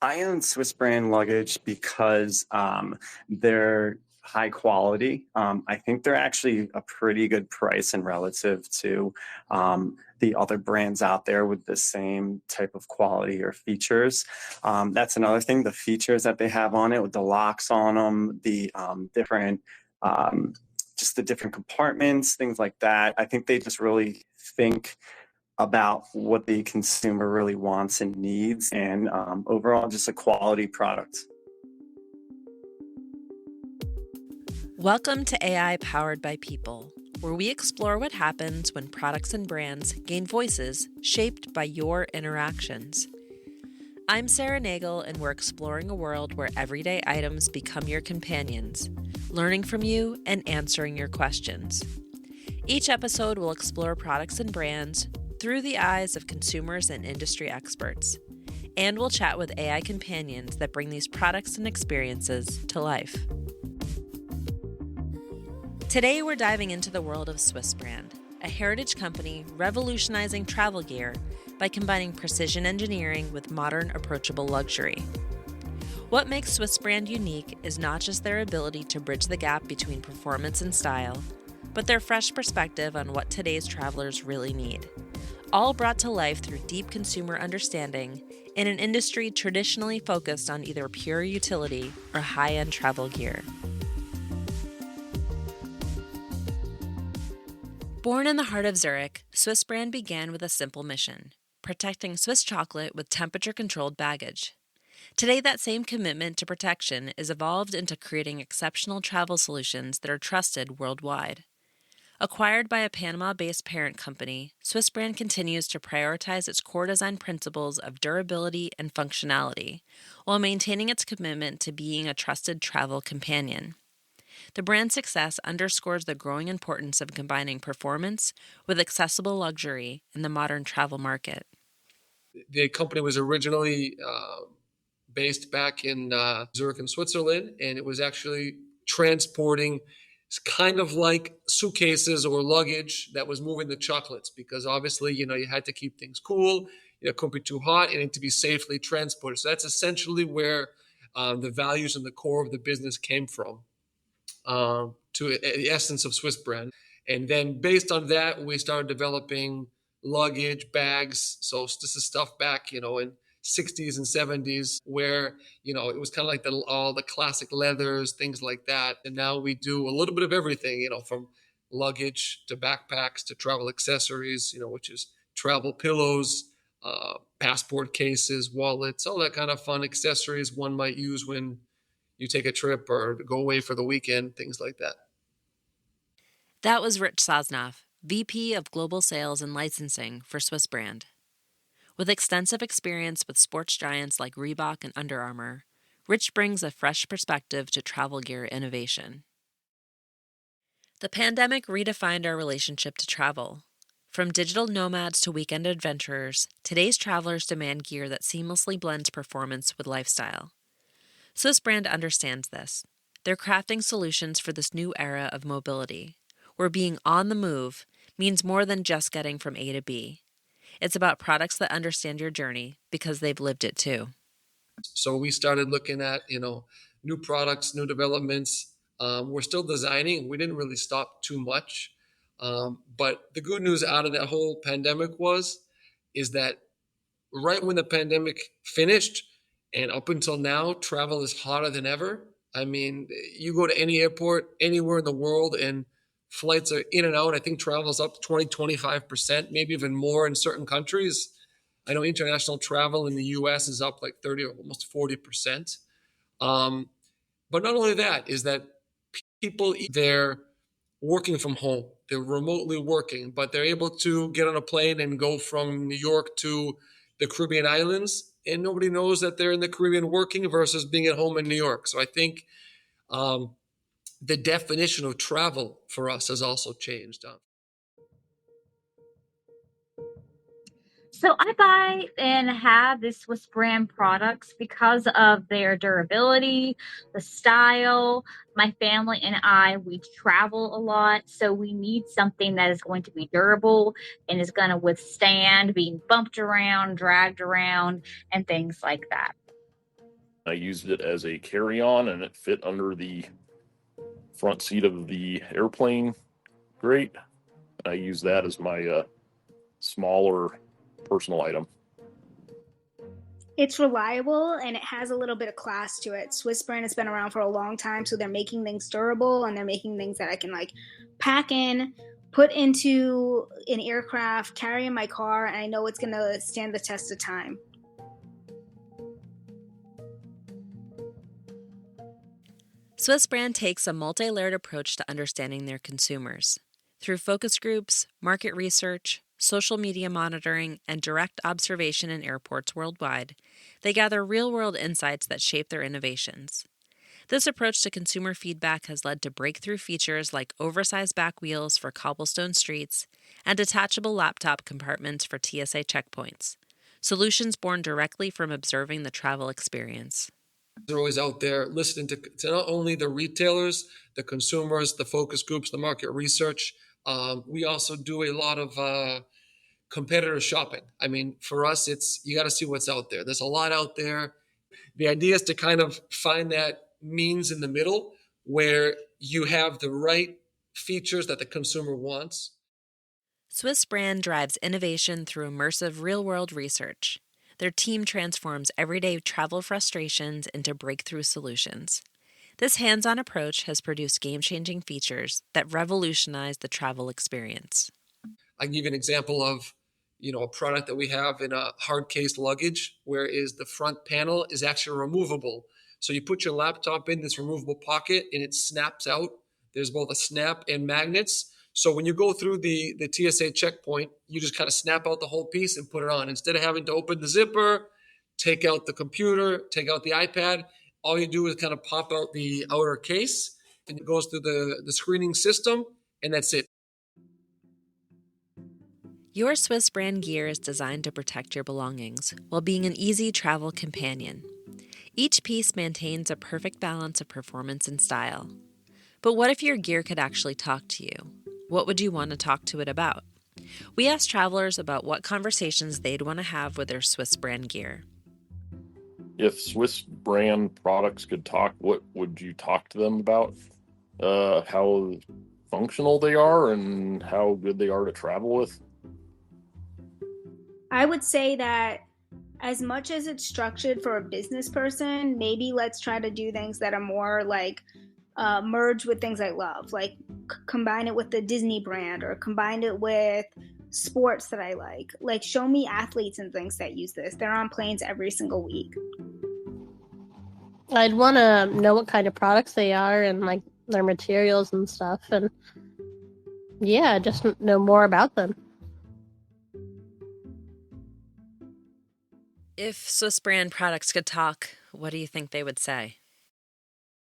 I own Swissbrand luggage because they're high quality. I think they're actually a pretty good price and relative to the other brands out there with the same type of quality or features. That's another thing, the features that they have on it with the locks on them, the different, just the different compartments, things like that. I think they just really think about what the consumer really wants and needs, and overall just a quality product. Welcome to AI Powered by People, where we explore what happens when products and brands gain voices shaped by your interactions. I'm Sarah Nagle, and we're exploring a world where everyday items become your companions, learning from you and answering your questions. Each episode will explore products and brands through the eyes of consumers and industry experts, and we'll chat with AI companions that bring these products and experiences to life. Today, we're diving into the world of Swissbrand, a heritage company revolutionizing travel gear by combining precision engineering with modern, approachable luxury. What makes Swissbrand unique is not just their ability to bridge the gap between performance and style, but their fresh perspective on what today's travelers really need, all brought to life through deep consumer understanding in an industry traditionally focused on either pure utility or high-end travel gear. Born in the heart of Zurich, Swissbrand began with a simple mission: protecting Swiss chocolate with temperature-controlled baggage. Today, that same commitment to protection is evolved into creating exceptional travel solutions that are trusted worldwide. Acquired by a Panama-based parent company, Swissbrand continues to prioritize its core design principles of durability and functionality, while maintaining its commitment to being a trusted travel companion. The brand's success underscores the growing importance of combining performance with accessible luxury in the modern travel market. The company was originally based back in Zurich in Switzerland, and it was actually transporting kind of like suitcases or luggage that was moving the chocolates, because obviously, you had to keep things cool, it couldn't be too hot, and it had to be safely transported. So that's essentially where the values and the core of the business came from, to the essence of Swissbrand. And then based on that, we started developing luggage, bags. So this is stuff back, in 60s and 70s, where it was kind of like all the classic leathers, things like that. And now we do a little bit of everything, from luggage to backpacks to travel accessories, which is travel pillows, passport cases, wallets, all that kind of fun accessories one might use when you take a trip or go away for the weekend, things like that. That was Rich Sosnoff, VP of Global Sales and Licensing for Swissbrand. With extensive experience with sports giants like Reebok and Under Armour, Rich brings a fresh perspective to travel gear innovation. The pandemic redefined our relationship to travel. From digital nomads to weekend adventurers, today's travelers demand gear that seamlessly blends performance with lifestyle. Swissbrand understands this. They're crafting solutions for this new era of mobility, where being on the move means more than just getting from A to B. It's about products that understand your journey because they've lived it too. So we started looking at, new products, new developments. We're still designing. We didn't really stop too much. But the good news out of that whole pandemic is that right when the pandemic finished and up until now, travel is hotter than ever. I mean, you go to any airport anywhere in the world and flights are in and out. I think travel is up 20-25%, maybe even more in certain countries. I know international travel in the US is up like 30 or almost 40%. But not only that, is that people, they're working from home. They're remotely working, but they're able to get on a plane and go from New York to the Caribbean islands, and nobody knows that they're in the Caribbean working versus being at home in New York. So I think the definition of travel for us has also changed. So I buy and have the Swiss brand products because of their durability, the style. My family and I, we travel a lot, so we need something that is going to be durable and is going to withstand being bumped around, dragged around, and things like that. I used it as a carry-on, and it fit under the front seat of the airplane great. I use that as my smaller personal item. It's reliable and it has a little bit of class to it. Swissbrand has been around for a long time, so they're making things durable and they're making things that I can like pack in, put into an aircraft, carry in my car, and I know it's going to stand the test of time. Swissbrand takes a multi-layered approach to understanding their consumers. Through focus groups, market research, social media monitoring, and direct observation in airports worldwide, they gather real-world insights that shape their innovations. This approach to consumer feedback has led to breakthrough features like oversized back wheels for cobblestone streets and detachable laptop compartments for TSA checkpoints, solutions born directly from observing the travel experience. They're always out there listening to not only the retailers, the consumers, the focus groups, the market research. We also do a lot of competitor shopping. I mean, for us, it's you got to see what's out there. There's a lot out there. The idea is to kind of find that means in the middle where you have the right features that the consumer wants. Swissbrand drives innovation through immersive real-world research. Their team transforms everyday travel frustrations into breakthrough solutions. This hands-on approach has produced game-changing features that revolutionize the travel experience. I can give you an example of, a product that we have in a hard case luggage, where is the front panel is actually removable. So you put your laptop in this removable pocket and it snaps out. There's both a snap and magnets. So when you go through the TSA checkpoint, you just kind of snap out the whole piece and put it on. Instead of having to open the zipper, take out the computer, take out the iPad, all you do is kind of pop out the outer case and it goes through the screening system, and that's it. Your Swissbrand gear is designed to protect your belongings while being an easy travel companion. Each piece maintains a perfect balance of performance and style. But what if your gear could actually talk to you? What would you want to talk to it about? We asked travelers about what conversations they'd want to have with their Swissbrand gear. If Swissbrand products could talk, what would you talk to them about? How functional they are and how good they are to travel with? I would say that as much as it's structured for a business person, maybe let's try to do things that are more like merge with things I love, like combine it with the Disney brand or combine it with sports that I like. Like show me athletes and things that use this. They're on planes every single week. I'd want to know what kind of products they are and like their materials and stuff, and yeah, just know more about them. If Swissbrand products could talk, what do you think they would say?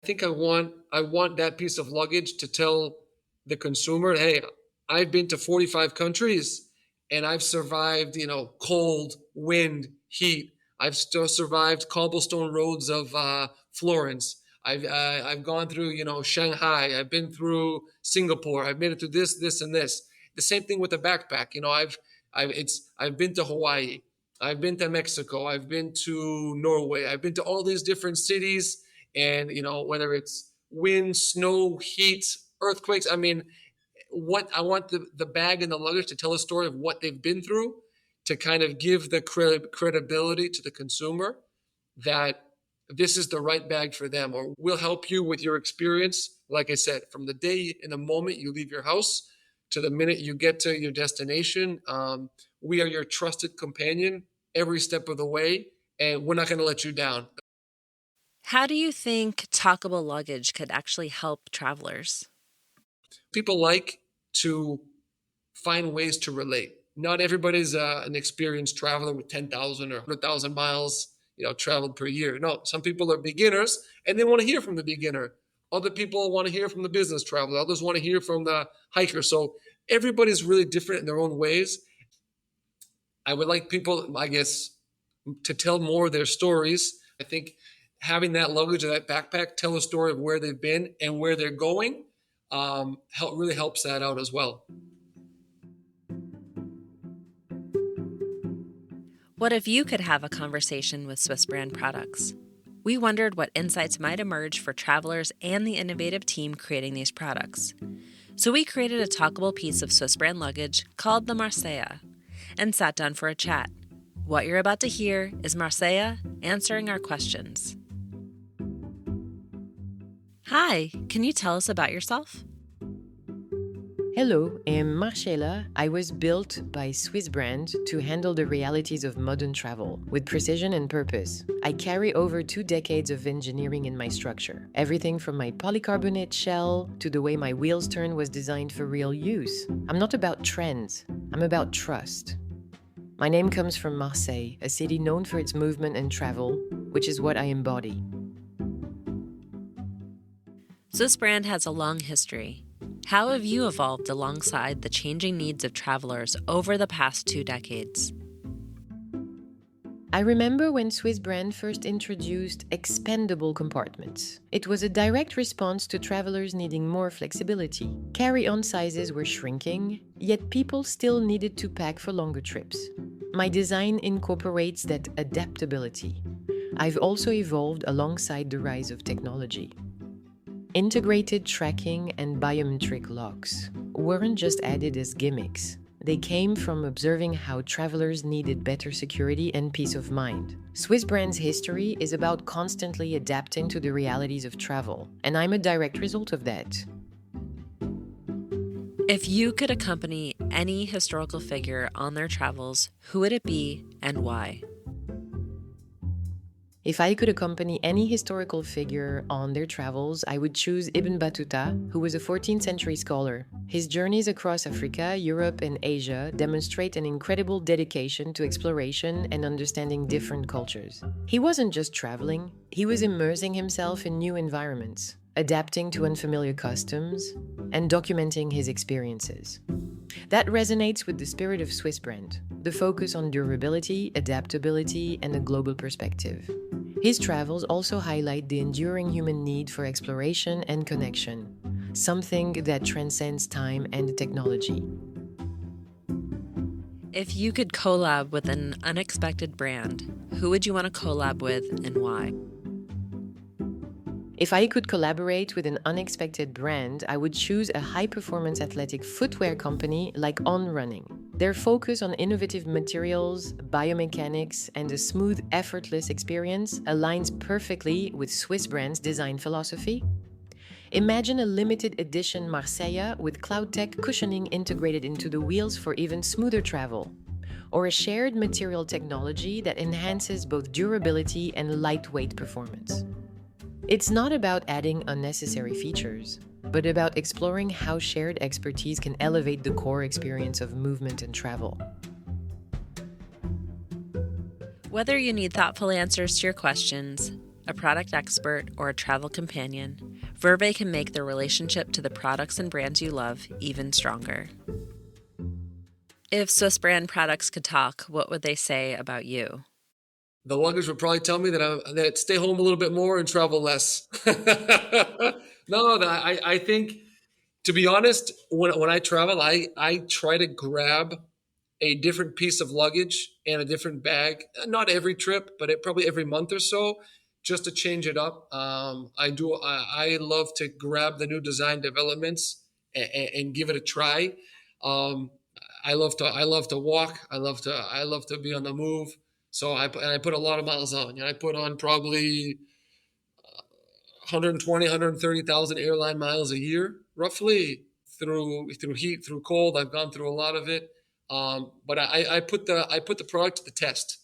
I think I want that piece of luggage to tell the consumer, hey, I've been to 45 countries and I've survived, cold, wind, heat. I've still survived cobblestone roads of Florence. I've gone through, Shanghai. I've been through Singapore. I've made it through this, and this. The same thing with the backpack. I've been to Hawaii. I've been to Mexico. I've been to Norway. I've been to all these different cities. And, whether it's wind, snow, heat, earthquakes, I mean, what I want the bag and the luggage to tell a story of what they've been through, to kind of give the credibility to the consumer that this is the right bag for them, or we'll help you with your experience. Like I said, from the day and the moment you leave your house to the minute you get to your destination, we are your trusted companion every step of the way, and we're not going to let you down. How do you think talkable luggage could actually help travelers? People like to find ways to relate. Not everybody's an experienced traveler with 10,000 or 100,000 miles, traveled per year. No, some people are beginners and they want to hear from the beginner. Other people want to hear from the business traveler. Others want to hear from the hiker. So everybody's really different in their own ways. I would like people, I guess, to tell more of their stories. I think having that luggage or that backpack tell a story of where they've been and where they're going really helps that out as well. What if you could have a conversation with Swissbrand products? We wondered what insights might emerge for travelers and the innovative team creating these products. So we created a talkable piece of Swissbrand luggage called the Marseille and sat down for a chat. What you're about to hear is Marseille answering our questions. Hi, can you tell us about yourself? Hello, I'm Marcella. I was built by Swissbrand to handle the realities of modern travel with precision and purpose. I carry over 2 decades of engineering in my structure. Everything from my polycarbonate shell to the way my wheels turn was designed for real use. I'm not about trends, I'm about trust. My name comes from Marseille, a city known for its movement and travel, which is what I embody. Swissbrand has a long history. How have you evolved alongside the changing needs of travelers over the past 2 decades? I remember when Swissbrand first introduced expandable compartments. It was a direct response to travelers needing more flexibility. Carry-on sizes were shrinking, yet people still needed to pack for longer trips. My design incorporates that adaptability. I've also evolved alongside the rise of technology. Integrated tracking and biometric locks weren't just added as gimmicks. They came from observing how travelers needed better security and peace of mind. Swissbrand's history is about constantly adapting to the realities of travel, and I'm a direct result of that. If you could accompany any historical figure on their travels, who would it be and why? If I could accompany any historical figure on their travels, I would choose Ibn Battuta, who was a 14th century scholar. His journeys across Africa, Europe, and Asia demonstrate an incredible dedication to exploration and understanding different cultures. He wasn't just traveling, he was immersing himself in new environments, adapting to unfamiliar customs, and documenting his experiences. That resonates with the spirit of Swissbrand, the focus on durability, adaptability, and a global perspective. His travels also highlight the enduring human need for exploration and connection, something that transcends time and technology. If you could collab with an unexpected brand, who would you want to collab with and why? If I could collaborate with an unexpected brand, I would choose a high-performance athletic footwear company like On Running. Their focus on innovative materials, biomechanics, and a smooth, effortless experience aligns perfectly with Swissbrand's design philosophy. Imagine a limited edition Marseille with cloud tech cushioning integrated into the wheels for even smoother travel, or a shared material technology that enhances both durability and lightweight performance. It's not about adding unnecessary features, but about exploring how shared expertise can elevate the core experience of movement and travel. Whether you need thoughtful answers to your questions, a product expert, or a travel companion, Verve can make the relationship to the products and brands you love even stronger. If Swissbrand products could talk, what would they say about you? The luggage would probably tell me that I'd stay home a little bit more and travel less. I think, to be honest, when I travel, I try to grab a different piece of luggage and a different bag. Not every trip, but probably every month or so, just to change it up. I love to grab the new design developments and give it a try. I love to walk. I love to be on the move. So I put a lot of miles on. I put on probably 120, 130,000 airline miles a year, roughly, through heat, through cold. I've gone through a lot of it. But I put the product to the test,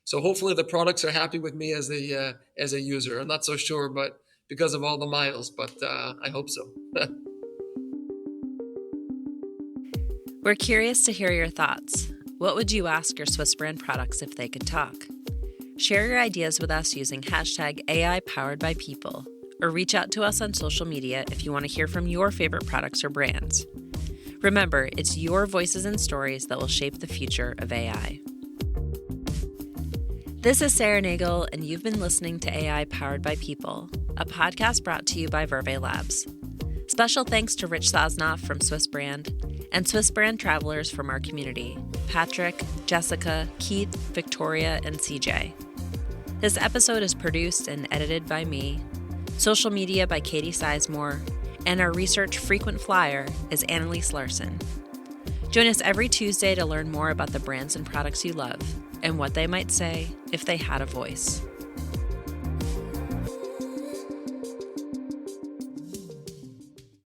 So hopefully the products are happy with me as a user. I'm not so sure, but because of all the miles, but I hope so. We're curious to hear your thoughts. What would you ask your Swissbrand products if they could talk? Share your ideas with us using hashtag #AIPoweredByPeople, or reach out to us on social media if you want to hear from your favorite products or brands. Remember, it's your voices and stories that will shape the future of AI. This is Sarah Nagle, and you've been listening to AI Powered by People, a podcast brought to you by Verve Labs. Special thanks to Rich Sosnoff from Swissbrand and Swissbrand travelers from our community, Patrick, Jessica, Keith, Victoria, and CJ. This episode is produced and edited by me, social media by Katie Sizemore, and our research frequent flyer is Annalise Larson. Join us every Tuesday to learn more about the brands and products you love and what they might say if they had a voice.